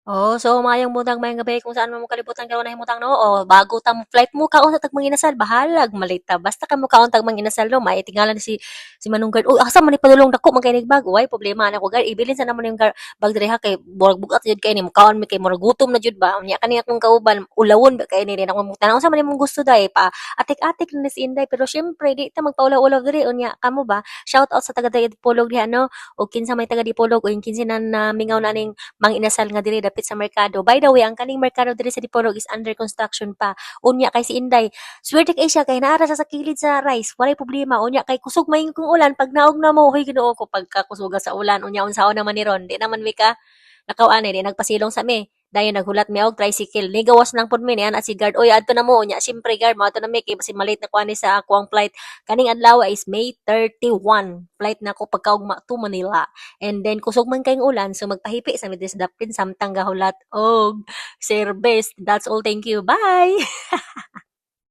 Oh, so mayong butang mayong gabi kung saan mo kalibutan karon nahimutang no. O bago ta mo flight mo kaon sa tag manginasal bahalag malita. Basta ka mo kaon tag manginasal no, maitingalan si Manong Guard. Oh, asa man ni padulong dako man kay nig bag. Way problema na ko guard. Ibilin sa naman yung bag diri ha kay burag bugat jud kay ni mo kaon mi kay murag gutom na jud ba. Unya kani akong kauban ulawon ba kay ni rin akong tanaw sa man imong gusto dai pa. Atik-atik na si Inday pero syempre di ta magpaulaw-ulaw diri unya kamo ba. Shout out sa taga Dipolog diha no. O kinsa may taga Dipolog o yung kinsinan na mingaw na ning manginasal nga diri dapit sa merkado. By the way, ang kaning merkado diri sa Dipolog is under construction pa. Unya kay si Inday, swerte kay siya kay naara siya sa kilid sa rice, walay problema. Unya kay kusog may kung ulan pag naog na mo, hoy Ginoo ko pagkakusuga sa ulan. Unya unsaon naman ni ron, di naman mi ka nakaw ani di nagpasilong sa mi. Dayon naghulat mi og tricycle. Ni gawas lang pud mi ni ana si guard. Oy adto na mo unya. Syempre guard mo adto na mi kay basi malate na ko ani sa ako ang flight. Kaning adlaw is May 31. Flight na ko pagkaugma to Manila. And then kusog man kayong ulan so magpahipi sa midis dapin samtang gahulat og service. That's all. Thank you. Bye.